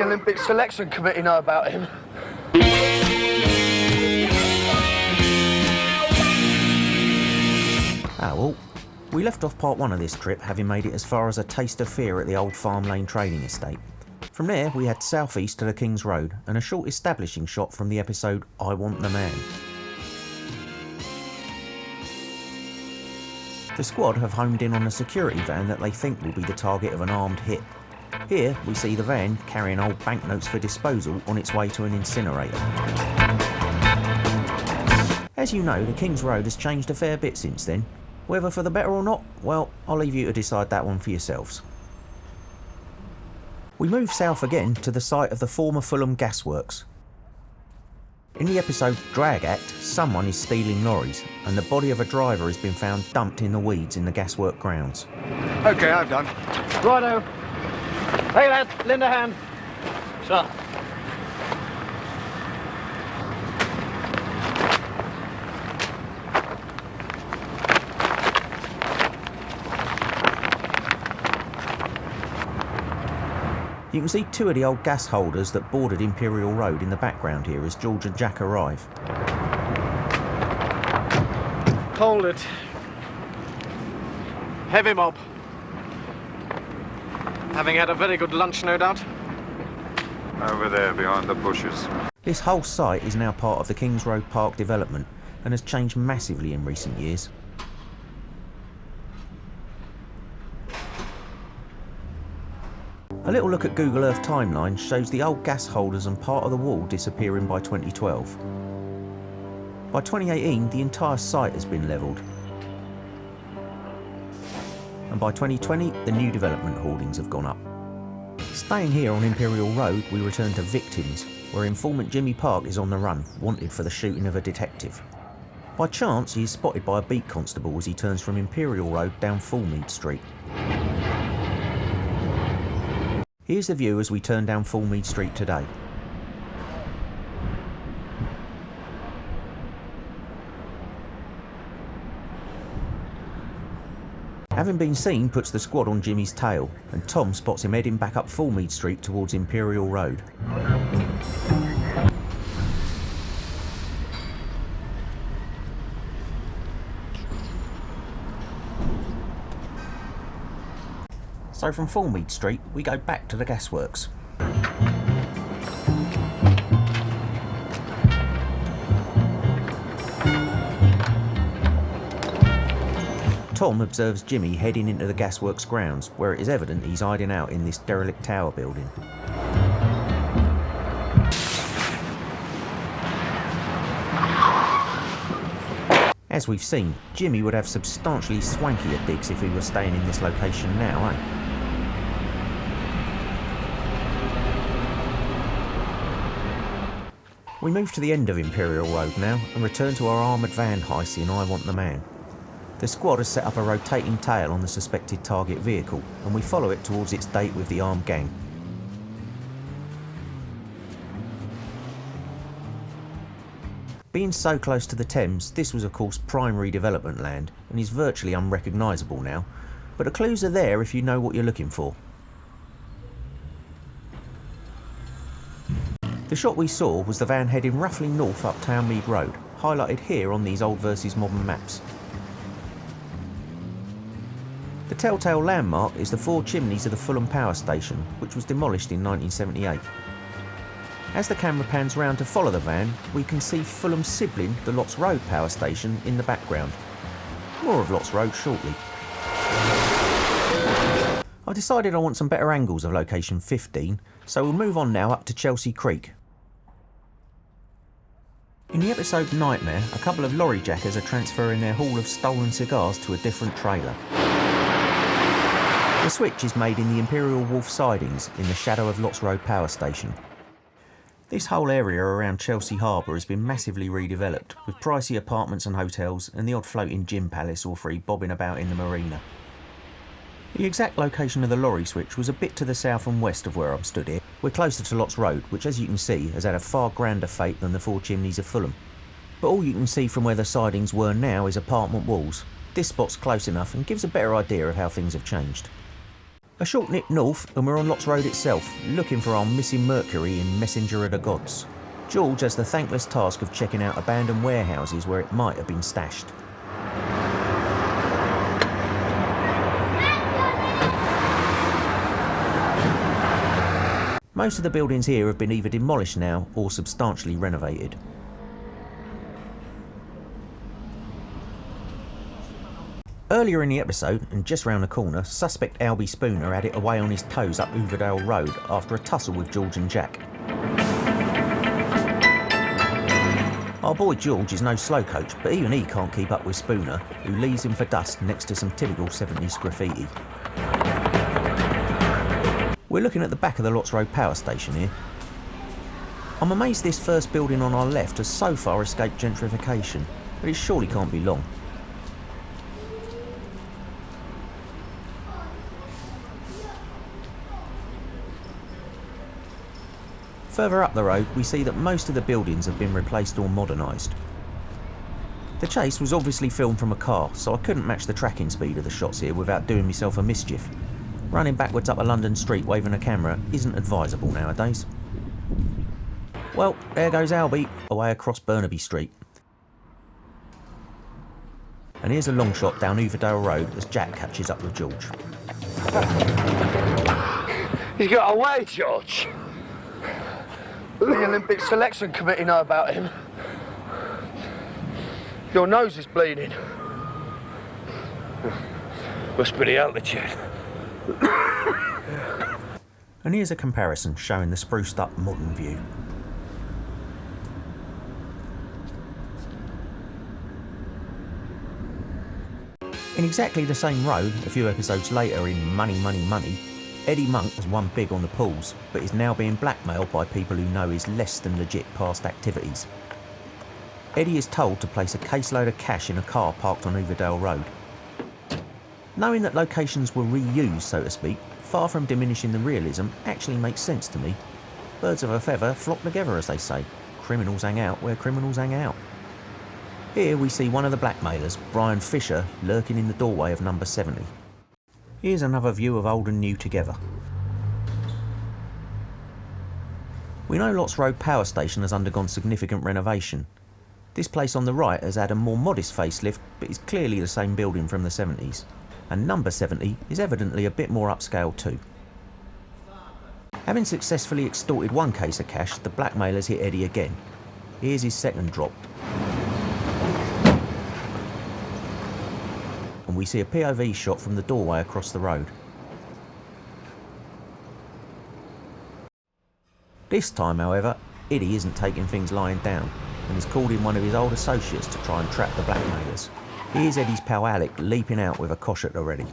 Olympic selection committee know about him. Well, we left off part one of this trip having made it as far as a taste of fear at the old Farm Lane trading estate. From there we had south east to the King's Road and a short establishing shot from the episode I Want the Man. The squad have homed in on a security van that they think will be the target of an armed hit. Here we see the van carrying old banknotes for disposal on its way to an incinerator. As you know, the King's Road has changed a fair bit since then. Whether for the better or not, well, I'll leave you to decide that one for yourselves. We move south again to the site of the former Fulham gasworks. In the episode Drag Act, someone is stealing lorries and the body of a driver has been found dumped in the weeds in the gaswork grounds. OK, I've done. Righto. Hey lads, lend a hand. Sure. You can see two of the old gas holders that bordered Imperial Road in the background here as George and Jack arrive. Hold it. Heavy mob. Having had a very good lunch, no doubt? Over there, behind the bushes. This whole site is now part of the King's Road Park development and has changed massively in recent years. A little look at Google Earth timeline shows the old gas holders and part of the wall disappearing by 2012. By 2018, the entire site has been levelled. And by 2020, the new development hoardings have gone up. Staying here on Imperial Road, we return to Victims, where informant Jimmy Park is on the run, wanted for the shooting of a detective. By chance, he is spotted by a beat constable as he turns from Imperial Road down Fulmead Street. Here's the view as we turn down Fulmead Street today. Having been seen puts the squad on Jimmy's tail, and Tom spots him heading back up Fulmead Street towards Imperial Road. So from Fulmead Street, we go back to the gasworks. Tom observes Jimmy heading into the gasworks grounds, where it is evident he's hiding out in this derelict tower building. As we've seen, Jimmy would have substantially swankier digs if he were staying in this location now, eh? We move to the end of Imperial Road now and return to our armoured van heist in I Want the Man. The squad has set up a rotating tail on the suspected target vehicle and we follow it towards its date with the armed gang. Being so close to the Thames, this was of course primary development land and is virtually unrecognisable now, but the clues are there if you know what you're looking for. The shot we saw was the van heading roughly north up Townmead Road, highlighted here on these old versus modern maps. The telltale landmark is the four chimneys of the Fulham power station, which was demolished in 1978. As the camera pans round to follow the van, we can see Fulham's sibling, the Lots Road power station, in the background. More of Lots Road shortly. I decided I want some better angles of location 15, so we'll move on now up to Chelsea Creek. In the episode Nightmare, a couple of lorry jackers are transferring their haul of stolen cigars to a different trailer. The switch is made in the Imperial Wolf sidings in the shadow of Lots Road power station. This whole area around Chelsea Harbour has been massively redeveloped, with pricey apartments and hotels and the odd floating gin palace or three bobbing about in the marina. The exact location of the lorry switch was a bit to the south and west of where I'm stood here. We're closer to Lots Road, which as you can see has had a far grander fate than the four chimneys of Fulham. But all you can see from where the sidings were now is apartment walls. This spot's close enough and gives a better idea of how things have changed. A short nip north and we're on Lots Road itself, looking for our missing Mercury in Messenger of the Gods. George has the thankless task of checking out abandoned warehouses where it might have been stashed. Most of the buildings here have been either demolished now or substantially renovated. Earlier in the episode, and just round the corner, suspect Albie Spooner had it away on his toes up Overdale Road after a tussle with George and Jack. Our boy George is no slow coach, but even he can't keep up with Spooner, who leaves him for dust next to some typical 70s graffiti. We're looking at the back of the Lots Road power station here. I'm amazed this first building on our left has so far escaped gentrification, but it surely can't be long. Further up the road, we see that most of the buildings have been replaced or modernised. The chase was obviously filmed from a car, so I couldn't match the tracking speed of the shots here without doing myself a mischief. Running backwards up a London street waving a camera isn't advisable nowadays. Well, there goes Albie, away across Burnaby Street. And here's a long shot down Overdale Road as Jack catches up with George. He's got away, George. The Olympic Selection Committee know about him. Your nose is bleeding. Must be the altitude. And here's a comparison showing the spruced up modern view. In exactly the same road, a few episodes later in Money, Money, Money, Eddie Monk has won big on the pools, but is now being blackmailed by people who know his less than legit past activities. Eddie is told to place a caseload of cash in a car parked on Overdale Road. Knowing that locations were reused, so to speak, far from diminishing the realism, actually makes sense to me. Birds of a feather flock together, as they say. Criminals hang out where criminals hang out. Here we see one of the blackmailers, Brian Fisher, lurking in the doorway of number 70. Here's another view of old and new together. We know Lots Road Power Station has undergone significant renovation. This place on the right has had a more modest facelift, but is clearly the same building from the 70s. And number 70 is evidently a bit more upscale too. Having successfully extorted one case of cash, the blackmailers hit Eddie again. Here's his second drop. And we see a POV shot from the doorway across the road. This time, however, Eddie isn't taking things lying down and has called in one of his old associates to try and trap the blackmailers. Here's Eddie's pal Alec leaping out with a kosh at the ready.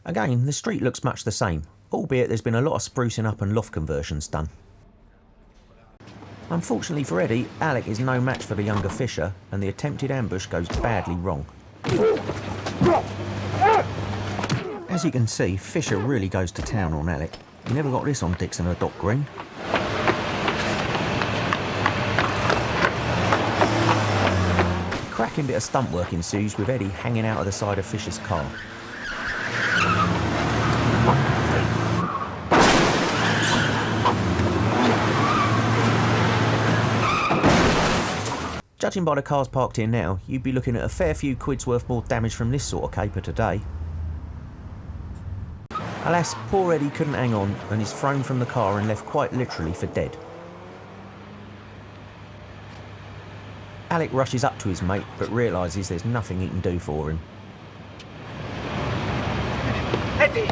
Again, the street looks much the same, albeit there's been a lot of sprucing up and loft conversions done. Unfortunately for Eddie, Alec is no match for the younger Fisher, and the attempted ambush goes badly wrong. As you can see, Fisher really goes to town on Alec. You never got this on Dixon or Dock Green. Cracking bit of stunt work ensues with Eddie hanging out of the side of Fisher's car. Judging by the cars parked here now, you'd be looking at a fair few quid's worth more damage from this sort of caper today. Alas, poor Eddie couldn't hang on and is thrown from the car and left quite literally for dead. Alec rushes up to his mate but realises there's nothing he can do for him. Eddie!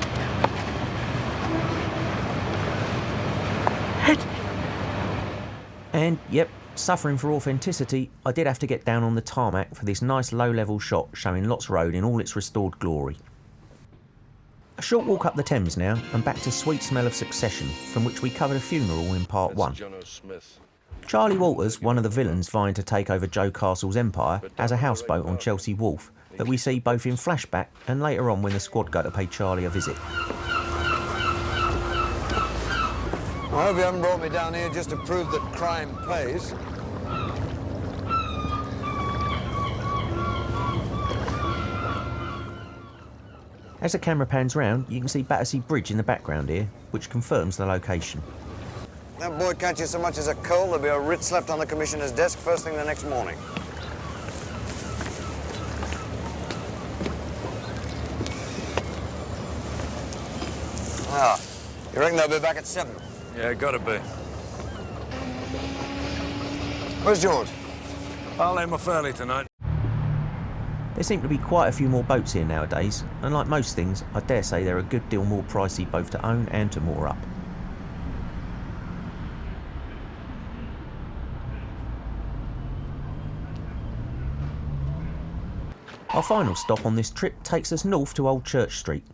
Eddie! And, yep, suffering for authenticity, I did have to get down on the tarmac for this nice low-level shot showing Lots Road in all its restored glory. A short walk up the Thames now, and back to Sweet Smell of Succession, from which we covered a funeral in part 1. Charlie Walters, one of the villains vying to take over Joe Castle's empire, has a houseboat on Chelsea Wharf that we see both in flashback and later on when the squad go to pay Charlie a visit. I hope you haven't brought me down here just to prove that crime pays. As the camera pans round, you can see Battersea Bridge in the background here, which confirms the location. That boy catches so much as a coal, there'll be a writ slapped on the Commissioner's desk first thing the next morning. Ah, you reckon they'll be back at 7? Yeah, gotta be. Where's George? I'll aim a fairly tonight. There seem to be quite a few more boats here nowadays, and like most things, I dare say they're a good deal more pricey both to own and to moor up. Our final stop on this trip takes us north to Old Church Street.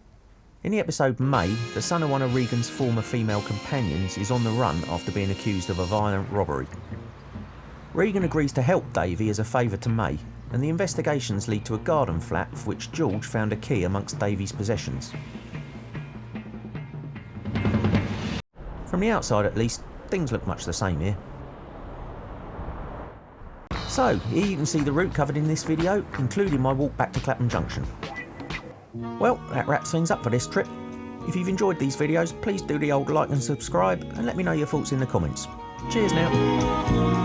In the episode May, the son of one of Regan's former female companions is on the run after being accused of a violent robbery. Regan agrees to help Davy as a favour to May, and the investigations lead to a garden flat for which George found a key amongst Davy's possessions. From the outside at least, things look much the same here. So, here you can see the route covered in this video, including my walk back to Clapham Junction. Well, that wraps things up for this trip. If you've enjoyed these videos, please do the old like and subscribe, and let me know your thoughts in the comments. Cheers now.